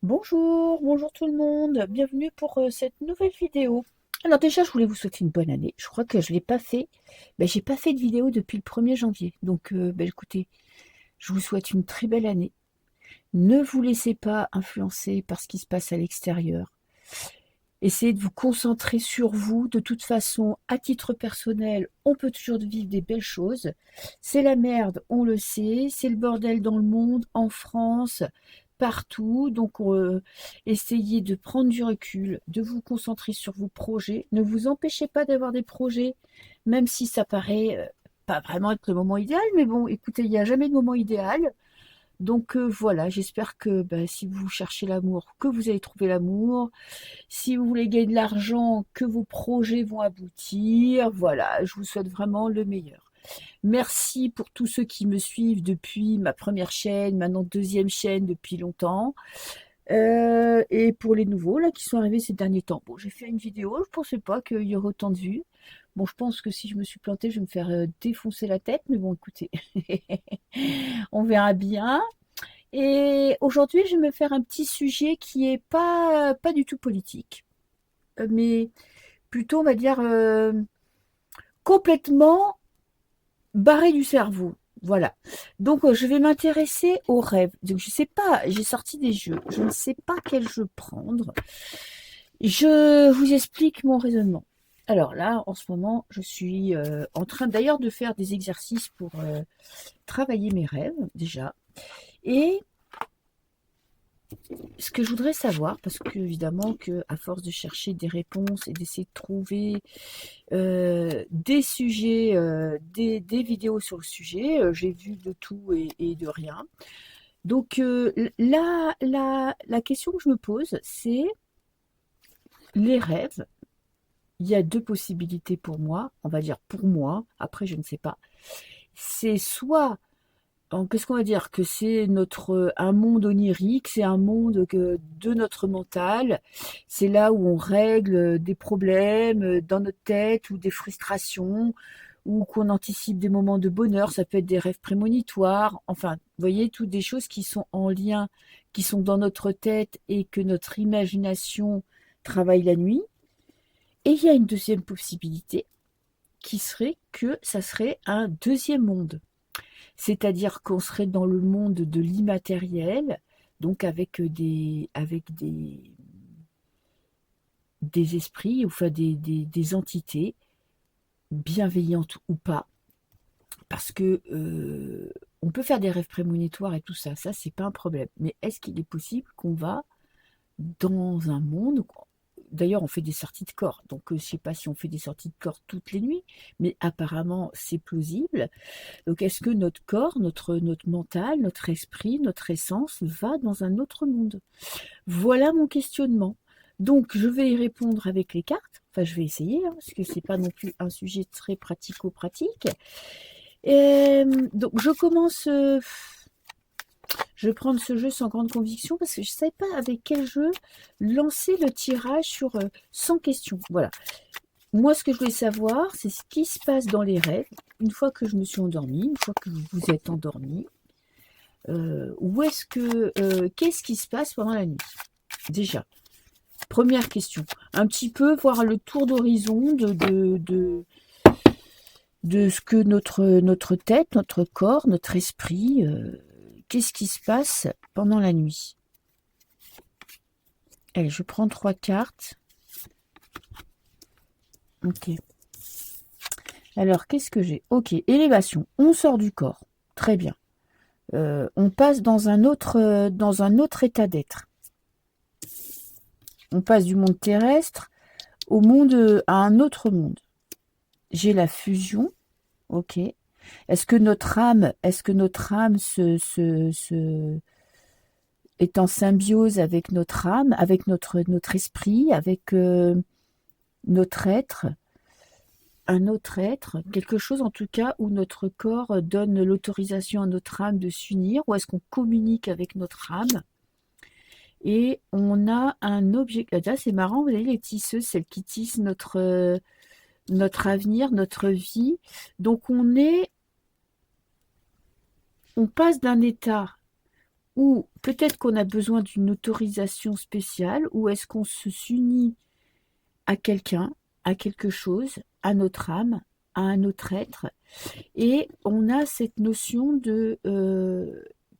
Bonjour, bonjour tout le monde, bienvenue pour cette nouvelle vidéo. Alors déjà, je voulais vous souhaiter une bonne année. Je crois que je ne l'ai pas fait. J'ai pas fait de vidéo depuis le 1er janvier. Donc, écoutez, je vous souhaite une très belle année. Ne vous laissez pas influencer par ce qui se passe à l'extérieur. Essayez de vous concentrer sur vous. De toute façon, à titre personnel, on peut toujours vivre des belles choses. C'est la merde, on le sait. C'est le bordel dans le monde, en France, partout. Donc, essayez de prendre du recul, de vous concentrer sur vos projets. Ne vous empêchez pas d'avoir des projets, même si ça paraît pas vraiment être le moment idéal. Mais bon, écoutez, il n'y a jamais de moment idéal. Donc voilà, j'espère que si vous cherchez l'amour, que vous allez trouver l'amour. Si vous voulez gagner de l'argent, que vos projets vont aboutir. Voilà, je vous souhaite vraiment le meilleur. Merci pour tous ceux qui me suivent depuis ma première chaîne, maintenant deuxième chaîne depuis longtemps. Et pour les nouveaux là qui sont arrivés ces derniers temps. Bon, j'ai fait une vidéo, je ne pensais pas qu'il y aurait autant de vues. Bon, je pense que si je me suis plantée, je vais me faire défoncer la tête, mais bon, écoutez, on verra bien. Et aujourd'hui, je vais me faire un petit sujet qui est pas du tout politique, mais plutôt, on va dire, complètement barré du cerveau. Voilà. Donc, je vais m'intéresser aux rêves. Donc, je sais pas, j'ai sorti des jeux. Je ne sais pas quel jeu prendre. Je vous explique mon raisonnement. Alors là, en ce moment, je suis en train d'ailleurs de faire des exercices pour travailler mes rêves, déjà. Et ce que je voudrais savoir, parce que évidemment que à force de chercher des réponses et d'essayer de trouver des sujets, des vidéos sur le sujet, j'ai vu de tout et de rien. Donc la question que je me pose, c'est les rêves. Il y a deux possibilités pour moi, on va dire pour moi, après je ne sais pas. C'est soit qu'est-ce qu'on va dire? Que c'est un monde onirique, c'est un monde de notre mental. C'est là où on règle des problèmes dans notre tête ou des frustrations ou qu'on anticipe des moments de bonheur. Ça peut être des rêves prémonitoires. Enfin, vous voyez, toutes des choses qui sont en lien, qui sont dans notre tête et que notre imagination travaille la nuit. Et il y a une deuxième possibilité qui serait que ça serait un deuxième monde. C'est-à-dire qu'on serait dans le monde de l'immatériel, donc des esprits, enfin des entités, bienveillantes ou pas, parce que on peut faire des rêves prémonitoires et tout ça, c'est pas un problème. Mais est-ce qu'il est possible qu'on va dans un monde. D'ailleurs, on fait des sorties de corps. Donc, je ne sais pas si on fait des sorties de corps toutes les nuits, mais apparemment, c'est plausible. Donc, est-ce que notre corps, notre mental, notre esprit, notre essence va dans un autre monde? Voilà mon questionnement. Donc, je vais y répondre avec les cartes. Enfin, je vais essayer, hein, parce que c'est pas non plus un sujet très pratico-pratique. Donc, je commence. Je vais prendre ce jeu sans grande conviction parce que je ne savais pas avec quel jeu lancer le tirage sur 100 questions. Voilà. Moi, ce que je voulais savoir, c'est ce qui se passe dans les rêves une fois que je me suis endormie, une fois que vous êtes endormi. Qu'est-ce qui se passe pendant la nuit? Déjà, première question. Un petit peu voir le tour d'horizon de ce que notre tête, notre corps, notre esprit, qu'est-ce qui se passe pendant la nuit? Allez, je prends 3 cartes. Ok. Alors, qu'est-ce que j'ai? Ok, élévation. On sort du corps. Très bien. On passe dans un autre état d'être. On passe du monde terrestre au monde, à un autre monde. J'ai la fusion. Ok. Est-ce que notre âme est en symbiose avec notre âme, avec notre esprit, avec notre être? Un autre être, quelque chose en tout cas où notre corps donne l'autorisation à notre âme de s'unir, ou est-ce qu'on communique avec notre âme et on a un objet. Là, c'est marrant, vous voyez les tisseuses, celles qui tissent notre avenir, notre vie. Donc on passe d'un état Ou peut-être qu'on a besoin d'une autorisation spéciale, ou est-ce qu'on se s'unit à quelqu'un, à quelque chose, à notre âme, à un autre être, et on a cette notion de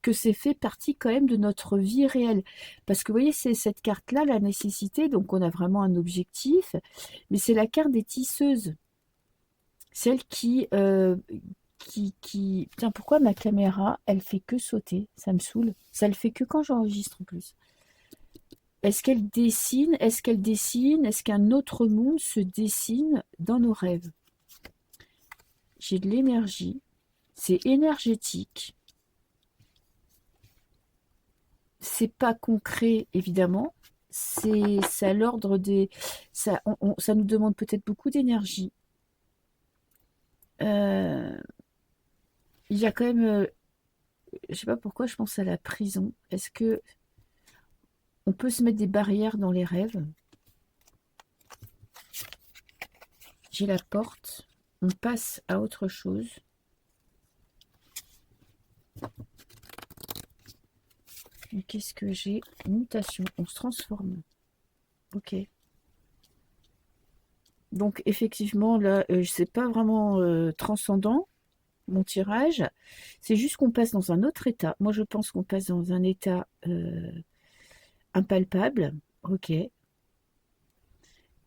que c'est fait partie quand même de notre vie réelle. Parce que vous voyez, c'est cette carte-là, la nécessité, donc on a vraiment un objectif, mais c'est la carte des tisseuses. Celle qui... Tiens, pourquoi ma caméra, elle fait que sauter? Ça me saoule. Ça le fait que quand j'enregistre en plus. Est-ce qu'elle dessine? Est-ce qu'elle dessine? Est-ce qu'un autre monde se dessine dans nos rêves? J'ai de l'énergie. C'est énergétique. C'est pas concret, évidemment. C'est à l'ordre des... Ça nous demande peut-être beaucoup d'énergie. Il y a quand même... je sais pas pourquoi je pense à la prison. Est-ce que on peut se mettre des barrières dans les rêves? J'ai la porte. On passe à autre chose. Et qu'est-ce que j'ai? Mutation. On se transforme. Ok. Donc effectivement, là, c'est pas vraiment transcendant, mon tirage. C'est juste qu'on passe dans un autre état. Moi, je pense qu'on passe dans un état impalpable. Ok.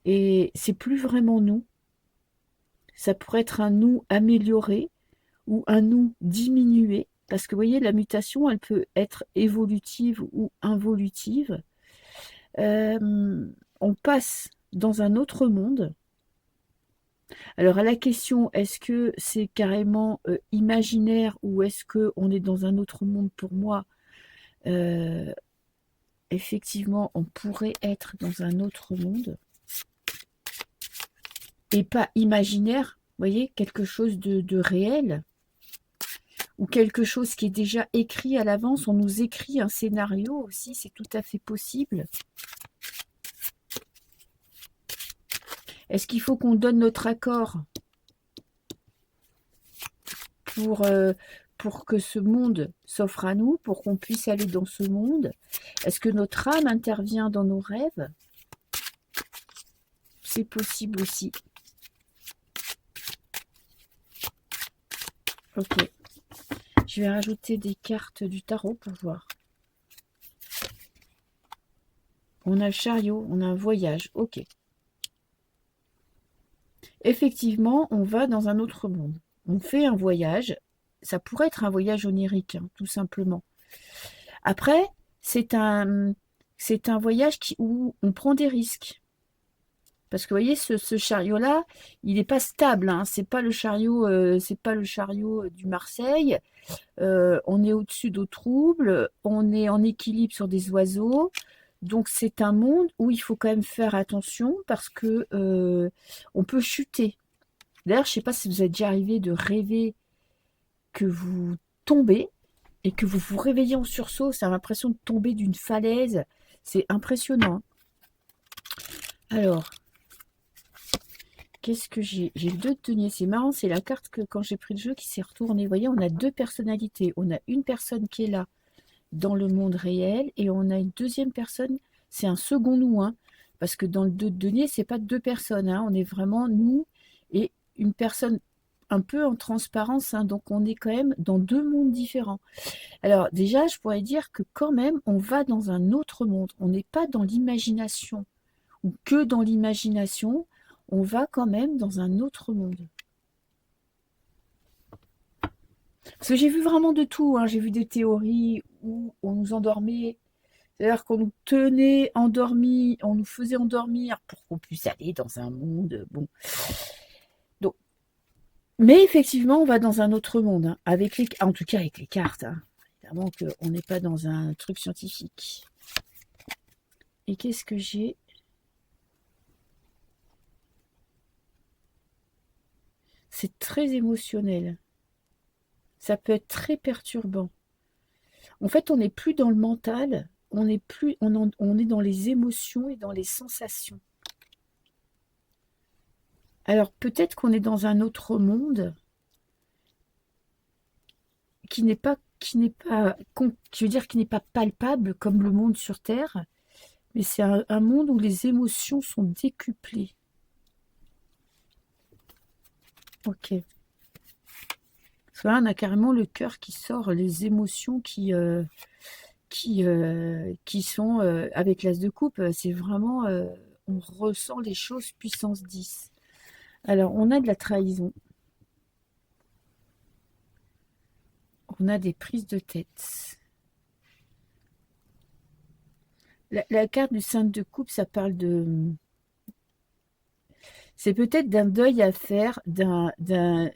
Et c'est plus vraiment nous. Ça pourrait être un nous amélioré ou un nous diminué. Parce que vous voyez, la mutation, elle peut être évolutive ou involutive. On passe dans un autre monde. Alors à la question, est-ce que c'est carrément imaginaire ou est-ce qu'on est dans un autre monde pour moi? euh, Effectivement, on pourrait être dans un autre monde et pas imaginaire, vous voyez, quelque chose de réel ou quelque chose qui est déjà écrit à l'avance. On nous écrit un scénario aussi, c'est tout à fait possible. Est-ce qu'il faut qu'on donne notre accord pour que ce monde s'offre à nous, pour qu'on puisse aller dans ce monde? Est-ce que notre âme intervient dans nos rêves? C'est possible aussi. Ok. Je vais rajouter des cartes du tarot pour voir. On a le chariot, on a un voyage. Ok. Effectivement, on va dans un autre monde. On fait un voyage. Ça pourrait être un voyage onirique, hein, tout simplement. Après, c'est un voyage où on prend des risques. Parce que vous voyez, ce chariot-là, il n'est pas stable. Hein. C'est pas le chariot, du Marseille. On est au-dessus d'eau trouble. On est en équilibre sur des oiseaux. Donc c'est un monde où il faut quand même faire attention parce que on peut chuter. D'ailleurs, je ne sais pas si vous êtes déjà arrivé de rêver que vous tombez et que vous vous réveillez en sursaut. Ça a l'impression de tomber d'une falaise. C'est impressionnant. Alors, qu'est-ce que j'ai? J'ai deux deniers. C'est marrant, c'est la carte que quand j'ai pris le jeu qui s'est retournée. Vous voyez, on a deux personnalités. On a une personne qui est là dans le monde réel et on a une deuxième personne. C'est un second nous, hein, parce que dans le deux deniers, c'est pas deux personnes. Hein, on est vraiment nous et une personne un peu en transparence. Hein, donc on est quand même dans deux mondes différents. Alors déjà, je pourrais dire que quand même, on va dans un autre monde. On n'est pas dans l'imagination ou que dans l'imagination. On va quand même dans un autre monde. Parce que j'ai vu vraiment de tout. Hein. J'ai vu des théories où on nous endormait. C'est-à-dire qu'on nous tenait endormis, on nous faisait endormir pour qu'on puisse aller dans un monde. Bon. Donc, mais effectivement, on va dans un autre monde. Hein, en tout cas avec les cartes. Hein. Évidemment qu'on n'est pas dans un truc scientifique. Et qu'est-ce que j'ai? C'est très émotionnel. Ça peut être très perturbant. En fait, on n'est plus dans le mental, on est dans les émotions et dans les sensations. Alors peut-être qu'on est dans un autre monde qui n'est pas qui n'est pas, je veux dire, qui n'est pas palpable comme le monde sur Terre, mais c'est un monde où les émotions sont décuplées. Ok. Parce que là, on a carrément le cœur qui sort, les émotions qui sont avec l'as de coupe. C'est vraiment, on ressent les choses puissance 10. Alors, on a de la trahison. On a des prises de tête. La carte du 5 de coupe, ça parle de... C'est peut-être d'un deuil à faire, de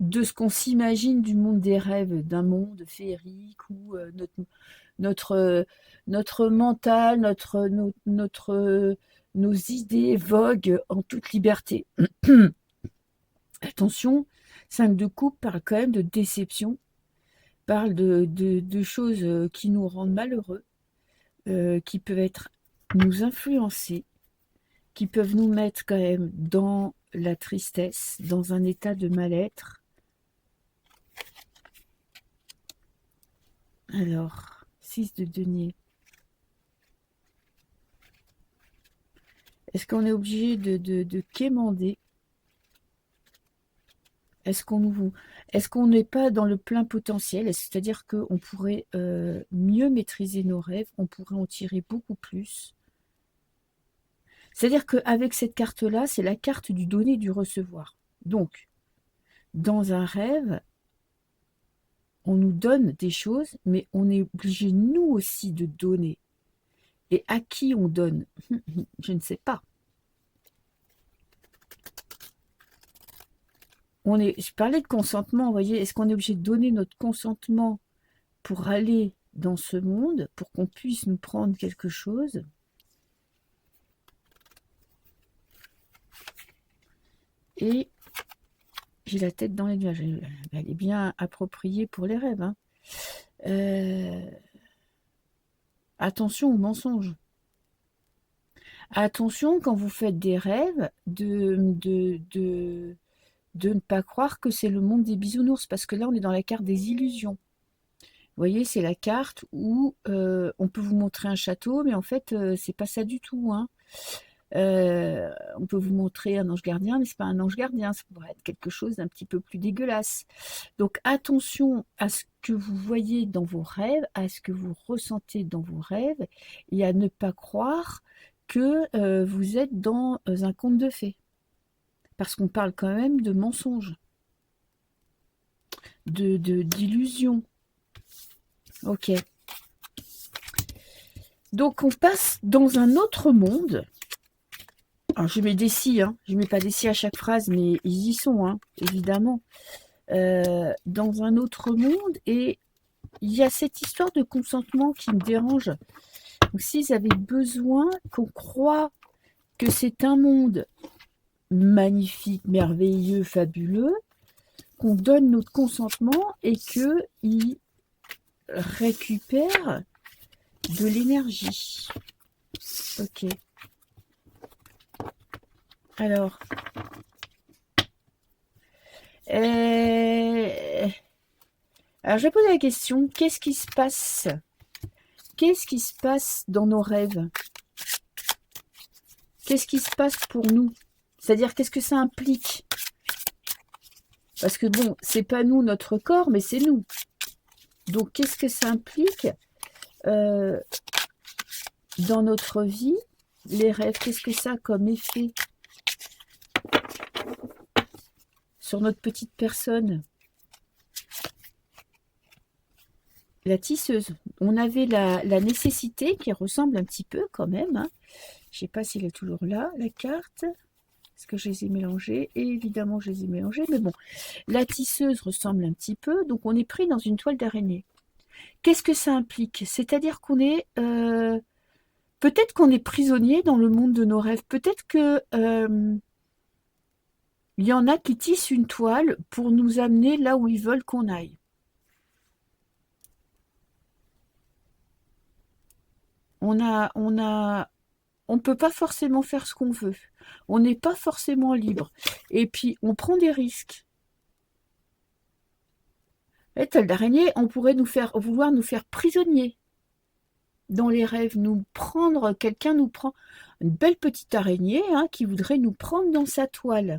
ce qu'on s'imagine du monde des rêves, d'un monde féerique où notre mental, nos idées voguent en toute liberté. Attention, 5 de coupe parle quand même de déception, parle de choses qui nous rendent malheureux, qui peuvent nous influencer, qui peuvent nous mettre quand même dans la tristesse, dans un état de mal-être. Alors, 6 de denier. Est-ce qu'on est obligé de quémander? Est-ce qu'on n'est pas dans le plein potentiel? C'est-à-dire qu'on pourrait mieux maîtriser nos rêves, on pourrait en tirer beaucoup plus. C'est-à-dire qu'avec cette carte-là, c'est la carte du donner et du recevoir. Donc, dans un rêve, on nous donne des choses, mais on est obligé, nous aussi, de donner. Et à qui on donne? Je ne sais pas. Je parlais de consentement, vous voyez, est-ce qu'on est obligé de donner notre consentement pour aller dans ce monde, pour qu'on puisse nous prendre quelque chose? Et j'ai la tête dans les nuages. Elle est bien appropriée pour les rêves. Hein. Attention aux mensonges. Attention quand vous faites des rêves de ne pas croire que c'est le monde des bisounours, parce que là on est dans la carte des illusions. Vous voyez, c'est la carte où on peut vous montrer un château, mais en fait c'est pas ça du tout. Hein. On peut vous montrer un ange gardien, mais c'est pas un ange gardien, ça pourrait être quelque chose d'un petit peu plus dégueulasse. Donc attention à ce que vous voyez dans vos rêves, à ce que vous ressentez dans vos rêves, et à ne pas croire que vous êtes dans un conte de fées. Parce qu'on parle quand même de mensonges, d'illusions. Ok. Donc on passe dans un autre monde. Alors je mets des si, hein. Je mets pas des si à chaque phrase, mais ils y sont, hein, évidemment. Dans un autre monde, et il y a cette histoire de consentement qui me dérange. Donc s'ils avaient besoin qu'on croit que c'est un monde magnifique, merveilleux, fabuleux, qu'on donne notre consentement et qu'ils récupèrent de l'énergie. Ok. Alors, alors je vais poser la question, qu'est-ce qui se passe? Qu'est-ce qui se passe dans nos rêves? Qu'est-ce qui se passe pour nous? C'est-à-dire, qu'est-ce que ça implique? Parce que bon, c'est pas nous, notre corps, mais c'est nous. Donc, qu'est-ce que ça implique dans notre vie? Les rêves, qu'est-ce que ça a comme effet sur notre petite personne? La tisseuse. On avait la nécessité qui ressemble un petit peu quand même. Hein. Je ne sais pas s'il est toujours là, la carte. Est-ce que je les ai mélangées? Et évidemment, je les ai mélangées. Mais bon, la tisseuse ressemble un petit peu. Donc, on est pris dans une toile d'araignée. Qu'est-ce que ça implique? C'est-à-dire qu'on est... peut-être qu'on est prisonnier dans le monde de nos rêves. Peut-être que... il y en a qui tissent une toile pour nous amener là où ils veulent qu'on aille. On ne peut pas forcément faire ce qu'on veut. On n'est pas forcément libre. Et puis, on prend des risques. Et toile d'araignée, on pourrait vouloir nous faire prisonniers dans les rêves, nous prendre, quelqu'un nous prend, une belle petite araignée hein, qui voudrait nous prendre dans sa toile.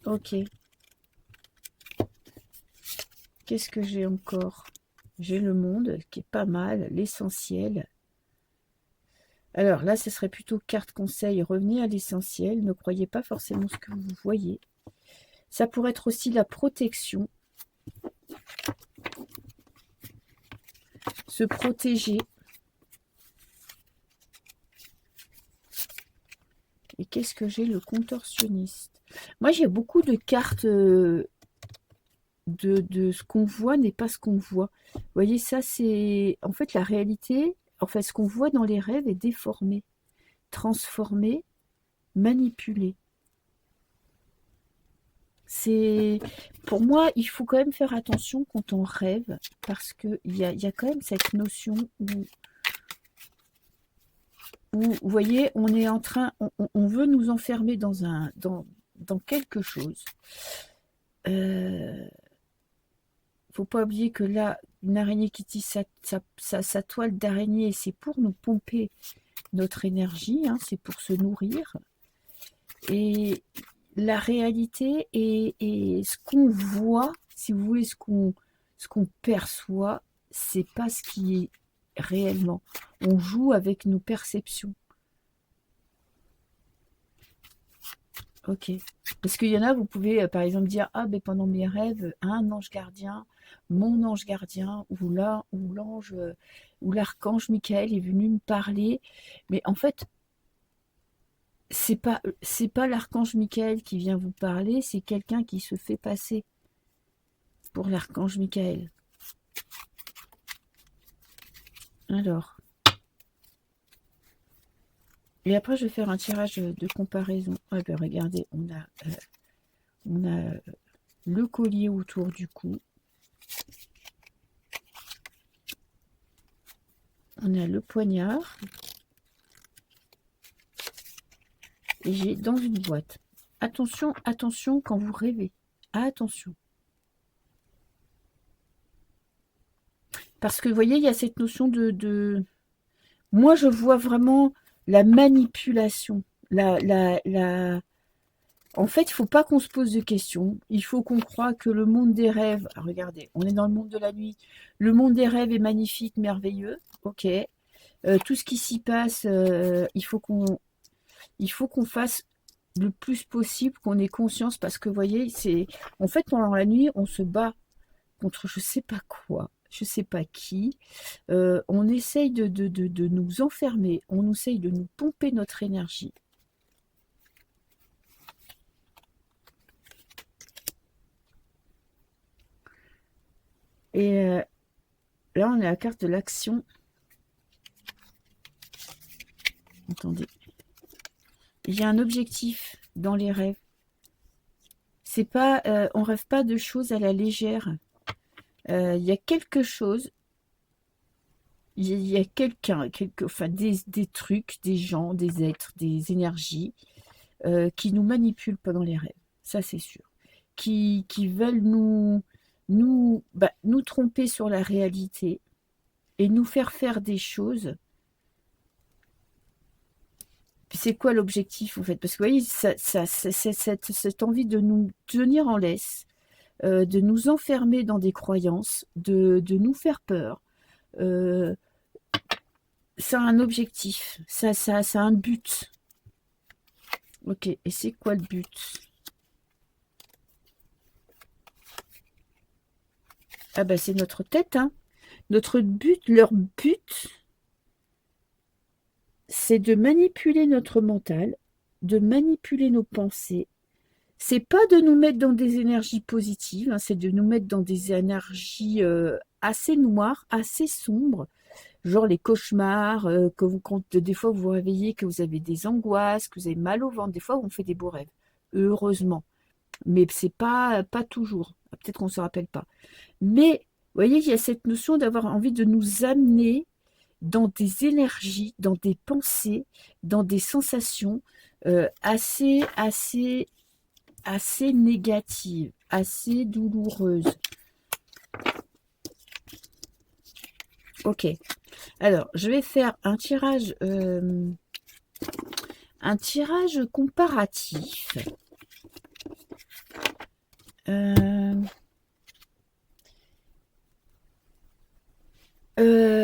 Ok. Qu'est-ce que j'ai encore? J'ai le monde qui est pas mal, l'essentiel. Alors là, ce serait plutôt carte conseil, revenez à l'essentiel, ne croyez pas forcément ce que vous voyez. Ça pourrait être aussi la protection. Se protéger. Et qu'est-ce que j'ai? Le contorsionniste. Moi, j'ai beaucoup de cartes de ce qu'on voit n'est pas ce qu'on voit. Vous voyez, ça, c'est... En fait, la réalité, en fait, ce qu'on voit dans les rêves est déformé, transformé, manipulé. C'est... Pour moi, il faut quand même faire attention quand on rêve, parce qu'il y a quand même cette notion où, vous voyez, on est en train... On veut nous enfermer dans quelque chose. Faut pas oublier que là, une araignée qui tisse sa toile d'araignée, c'est pour nous pomper notre énergie, hein, c'est pour se nourrir. Et la réalité et ce qu'on voit, si vous voulez, ce qu'on perçoit, c'est pas ce qui est réellement. On joue avec nos perceptions. Ok. Parce qu'il y en a, vous pouvez par exemple dire, ah ben pendant mes rêves, un ange gardien, mon ange gardien, ou là, ou l'ange, ou l'archange Michael est venu me parler. Mais en fait, c'est pas l'archange Michael qui vient vous parler, c'est quelqu'un qui se fait passer pour l'archange Michael. Alors. Et après, je vais faire un tirage de comparaison. Ah ben regardez, on a le collier autour du cou. On a le poignard. Et j'ai dans une boîte. Attention, attention quand vous rêvez. Attention. Parce que vous voyez, il y a cette notion de... Moi, je vois vraiment la manipulation. En fait, il ne faut pas qu'on se pose de questions. Il faut qu'on croie que le monde des rêves... Ah, regardez, on est dans le monde de la nuit. Le monde des rêves est magnifique, merveilleux. Ok. Tout ce qui s'y passe, il faut qu'on fasse le plus possible, qu'on ait conscience. Parce que, vous voyez, c'est... En fait, pendant la nuit, on se bat contre je ne sais pas quoi. Je ne sais pas qui, on essaye de nous enfermer, on essaye de nous pomper notre énergie. Et là, on a la carte de l'action. Attendez. Il y a un objectif dans les rêves. C'est pas, on rêve pas de choses à la légère. Il y a quelque chose, il y a quelqu'un, enfin des trucs, des gens, des êtres, des énergies qui nous manipulent pendant les rêves. Ça, c'est sûr. Qui veulent nous tromper sur la réalité et nous faire des choses. Puis c'est quoi l'objectif en fait? Parce que vous voyez, c'est cette envie de nous tenir en laisse, de nous enfermer dans des croyances, de nous faire peur. Ça a un objectif, ça a un but. Ok, et c'est quoi le but? Ah ben c'est notre tête, hein. Notre but, leur but, c'est de manipuler notre mental, de manipuler nos pensées. C'est pas de nous mettre dans des énergies positives, hein, c'est de nous mettre dans des énergies assez noires, assez sombres, genre les cauchemars, quand des fois vous vous réveillez, que vous avez des angoisses, que vous avez mal au ventre, des fois on fait des beaux rêves, heureusement. Mais c'est pas toujours, peut-être qu'on ne se rappelle pas. Mais, vous voyez, il y a cette notion d'avoir envie de nous amener dans des énergies, dans des pensées, dans des sensations assez négatives. assez douloureuse. Ok. Alors, je vais faire un tirage comparatif.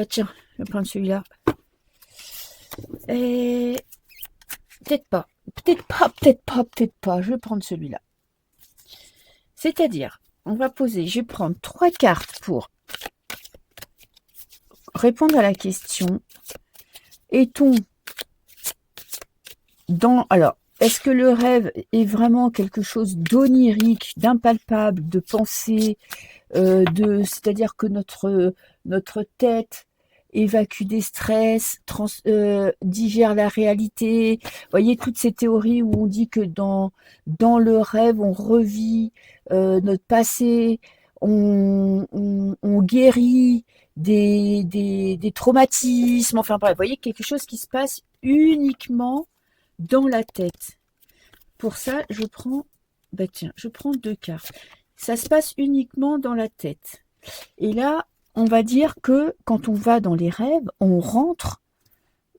Tiens, je vais prendre celui-là. Peut-être pas. Peut-être pas. Je vais prendre celui-là. C'est-à-dire, on va poser, je vais prendre 3 cartes pour répondre à la question. Est-on dans... Alors, est-ce que le rêve est vraiment quelque chose d'onirique, d'impalpable, de pensée, c'est-à-dire que notre tête évacue des stress, digère la réalité. Vous voyez, toutes ces théories où on dit que dans le rêve, on revit notre passé, on guérit des traumatismes, enfin bref, vous voyez, quelque chose qui se passe uniquement dans la tête. Pour ça, je prends, je prends 2 cartes. Ça se passe uniquement dans la tête. Et là, on va dire que quand on va dans les rêves, on rentre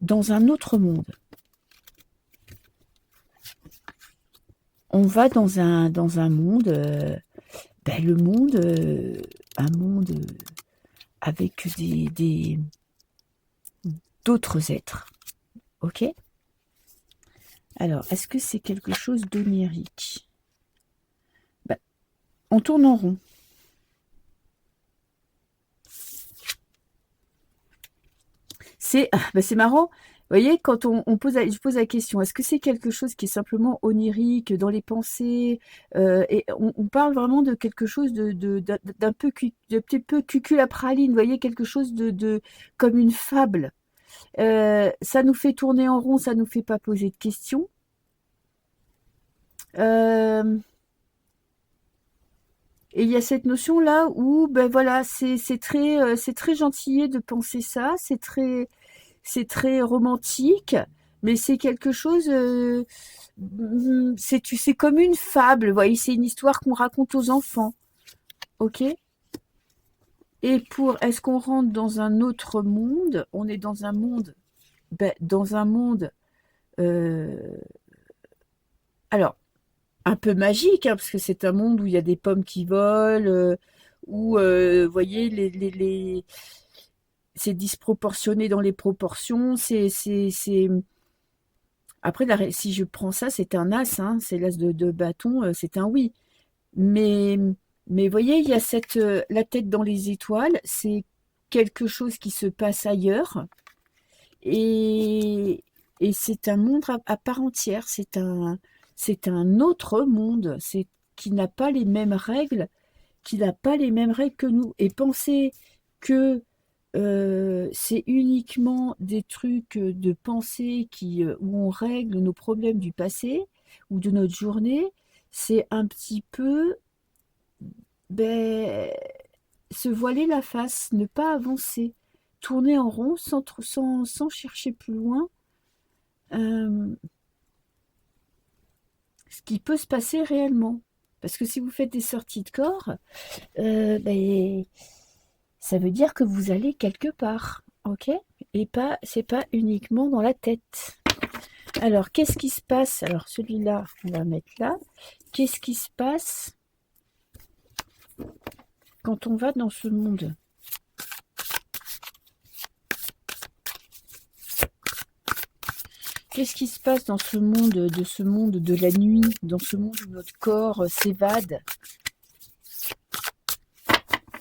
dans un autre monde. On va dans un monde, le monde, un monde avec d'autres êtres. Ok? Alors, est-ce que c'est quelque chose d'onirique? On tourne en rond. C'est marrant. Vous voyez, quand je pose la question, est-ce que c'est quelque chose qui est simplement onirique, dans les pensées, et on parle vraiment de quelque chose d'un petit peu cuculapraline, vous voyez, quelque chose comme une fable. Ça nous fait tourner en rond, ça nous fait pas poser de questions. Et il y a cette notion-là où, voilà, c'est très gentillet de penser ça, c'est très romantique, mais c'est quelque chose, c'est comme une fable, vous voyez, c'est une histoire qu'on raconte aux enfants, ok? Et est-ce qu'on rentre dans un autre monde? On est dans un monde, euh, alors, un peu magique, hein, parce que c'est un monde où il y a des pommes qui volent, où, vous voyez, c'est disproportionné dans les proportions, Après, si je prends ça, c'est un as, hein, c'est l'as de bâton, c'est un oui. Mais, mais voyez, il y a la tête dans les étoiles, c'est quelque chose qui se passe ailleurs, et, et c'est un monde à part entière, c'est un autre monde, qui n'a pas les mêmes règles, qui n'a pas les mêmes règles que nous. Et penser que c'est uniquement des trucs de pensée où on règle nos problèmes du passé ou de notre journée, c'est un petit peu ben, se voiler la face, ne pas avancer, tourner en rond sans chercher plus loin ce qui peut se passer réellement. Parce que si vous faites des sorties de corps, ça veut dire que vous allez quelque part, ok? Et c'est pas uniquement dans la tête. Alors, qu'est-ce qui se passe? Alors, celui-là, on va mettre là. Qu'est-ce qui se passe quand on va dans ce monde? Qu'est-ce qui se passe dans ce monde de la nuit, dans ce monde où notre corps s'évade?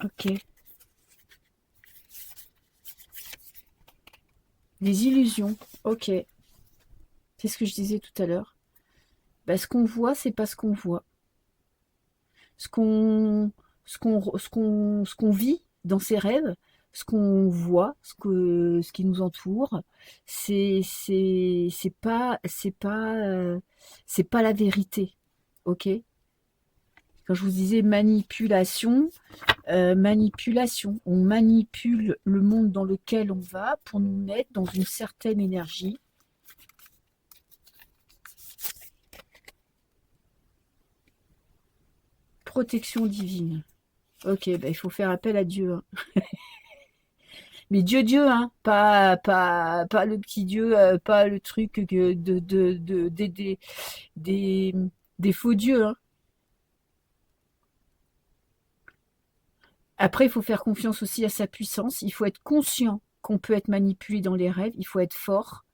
Ok. Les illusions, ok. C'est ce que je disais tout à l'heure. Ce qu'on voit, c'est pas ce qu'on voit. Ce qu'on vit dans ses rêves, ce qu'on voit, ce qui nous entoure, c'est pas la vérité, ok? Quand je vous disais manipulation, on manipule le monde dans lequel on va pour nous mettre dans une certaine énergie. protection divine. Ok, bah, il faut faire appel à Dieu, hein. Mais Dieu, hein, pas le petit Dieu, pas le truc des, des faux dieux, hein. Après, il faut faire confiance aussi à sa puissance. Il faut être conscient qu'on peut être manipulé dans les rêves. Il faut être fort.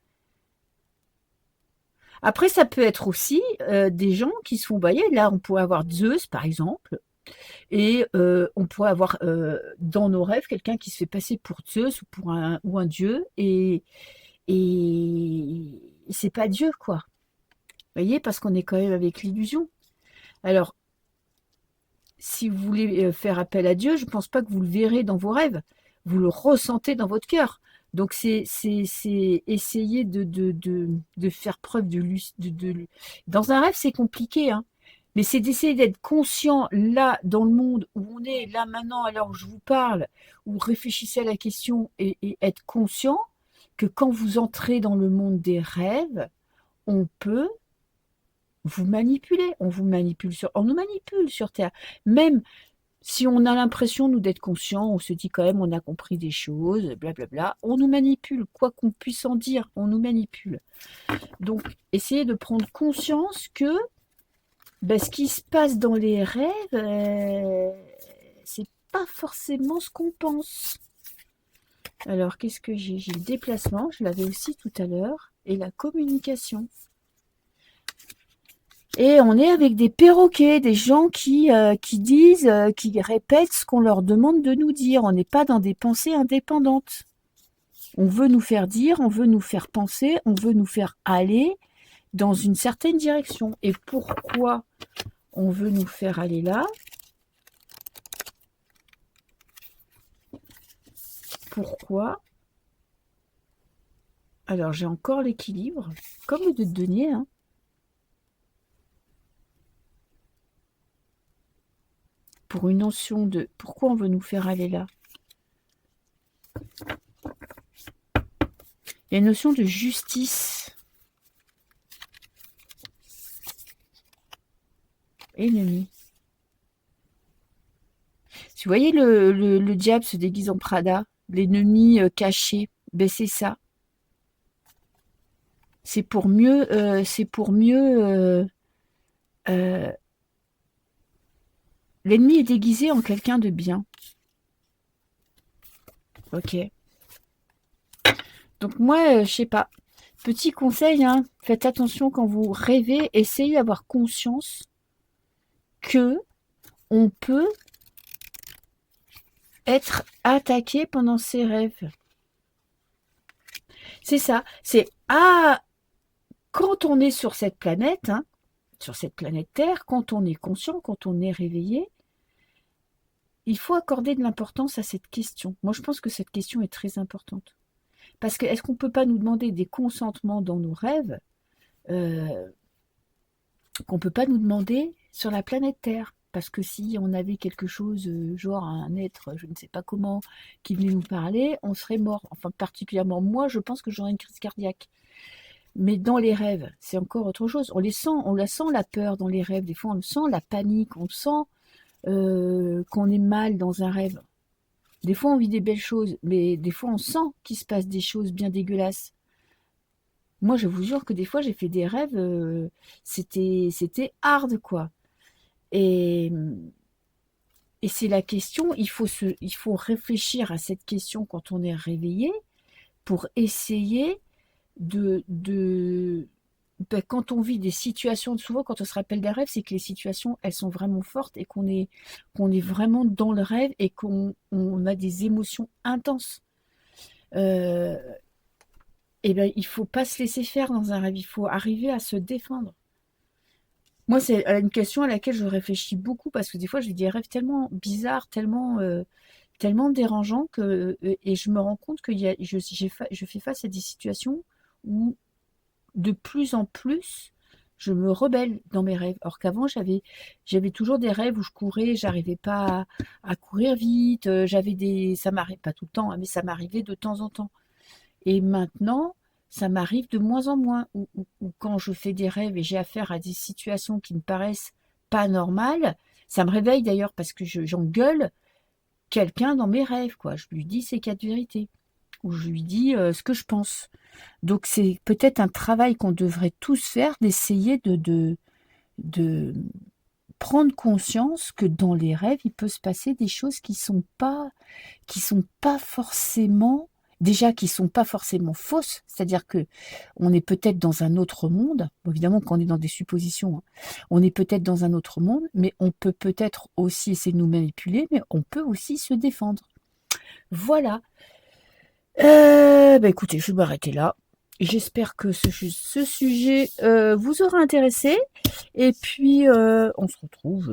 Après, ça peut être aussi des gens qui se font, vous voyez, là, on pourrait avoir Zeus, par exemple, et on pourrait avoir dans nos rêves quelqu'un qui se fait passer pour Zeus ou un dieu, et c'est pas Dieu, quoi. Vous voyez, parce qu'on est quand même avec l'illusion. Alors, si vous voulez faire appel à Dieu, je ne pense pas que vous le verrez dans vos rêves. Vous le ressentez dans votre cœur. Donc, c'est essayer de faire preuve Dans un rêve, c'est compliqué, hein. Mais c'est d'essayer d'être conscient là, dans le monde où on est, là maintenant, alors que je vous parle, ou réfléchissez à la question et être conscient que quand vous entrez dans le monde des rêves, on peut vous manipuler. On nous manipule sur Terre. Même si on a l'impression, nous, d'être conscient, on se dit quand même, on a compris des choses, blablabla, on nous manipule. Quoi qu'on puisse en dire, on nous manipule. Donc, essayez de prendre conscience que ce qui se passe dans les rêves, c'est pas forcément ce qu'on pense. Alors, qu'est-ce que j'ai? J'ai le déplacement, je l'avais aussi tout à l'heure, et la communication. Et on est avec des perroquets, des gens qui disent, qui répètent ce qu'on leur demande de nous dire. On n'est pas dans des pensées indépendantes. On veut nous faire dire, on veut nous faire penser, on veut nous faire aller dans une certaine direction. Et pourquoi on veut nous faire aller là? Pourquoi? Alors, j'ai encore l'équilibre, comme le de denier, hein. Pour une notion de pourquoi on veut nous faire aller là. Il y a une notion de justice. Ennemi. Si vous voyez le diable se déguise en Prada, l'ennemi caché, ben c'est ça. C'est pour mieux, l'ennemi est déguisé en quelqu'un de bien. Ok. Donc moi, je sais pas. Petit conseil, hein, faites attention quand vous rêvez, essayez d'avoir conscience que on peut être attaqué pendant ses rêves. C'est ça. C'est quand on est sur cette planète, hein, sur cette planète Terre, quand on est conscient, quand on est réveillé, il faut accorder de l'importance à cette question. Moi, je pense que cette question est très importante. Parce que est-ce qu'on ne peut pas nous demander des consentements dans nos rêves qu'on ne peut pas nous demander sur la planète Terre? Parce que si on avait quelque chose, genre un être, je ne sais pas comment, qui venait nous parler, on serait mort. Enfin, particulièrement moi, je pense que j'aurais une crise cardiaque. Mais dans les rêves, c'est encore autre chose. On la sent la peur dans les rêves. Des fois, on sent la panique, on sent qu'on est mal dans un rêve. Des fois, on vit des belles choses, mais des fois, on sent qu'il se passe des choses bien dégueulasses. Moi, je vous jure que des fois, j'ai fait des rêves, c'était hard, quoi. Et, et c'est la question, il faut réfléchir à cette question quand on est réveillé pour essayer quand on vit des situations, souvent quand on se rappelle des rêves, c'est que les situations, elles sont vraiment fortes et qu'on est vraiment dans le rêve et qu'on a des émotions intenses. Euh, et ben, il faut pas se laisser faire dans un rêve, il faut arriver à se défendre. Moi, c'est une question à laquelle je réfléchis beaucoup parce que des fois, j'ai des rêves tellement bizarres, tellement dérangeants et je me rends compte que je fais face à des situations où de plus en plus, je me rebelle dans mes rêves. Alors qu'avant, j'avais toujours des rêves où je courais, j'arrivais pas à courir vite, ça m'arrive pas tout le temps, hein, mais ça m'arrivait de temps en temps. Et maintenant, ça m'arrive de moins en moins, ou quand je fais des rêves et j'ai affaire à des situations qui me paraissent pas normales, Ça me réveille d'ailleurs parce que j'engueule quelqu'un dans mes rêves, quoi. Je lui dis ces 4 vérités ou je lui dis, ce que je pense. Donc c'est peut-être un travail qu'on devrait tous faire, d'essayer de prendre conscience que dans les rêves, il peut se passer des choses qui sont pas forcément déjà qui sont pas forcément fausses, c'est-à-dire que on est peut-être dans un autre monde. Bon, évidemment qu'on est dans des suppositions, hein. On est peut-être dans un autre monde, mais on peut peut-être aussi essayer de nous manipuler, mais on peut aussi se défendre. Voilà. Bah, écoutez, je vais m'arrêter là. J'espère que ce sujet vous aura intéressé. Et puis, on se retrouve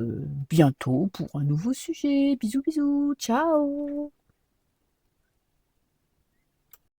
bientôt pour un nouveau sujet. Bisous, bisous. Ciao.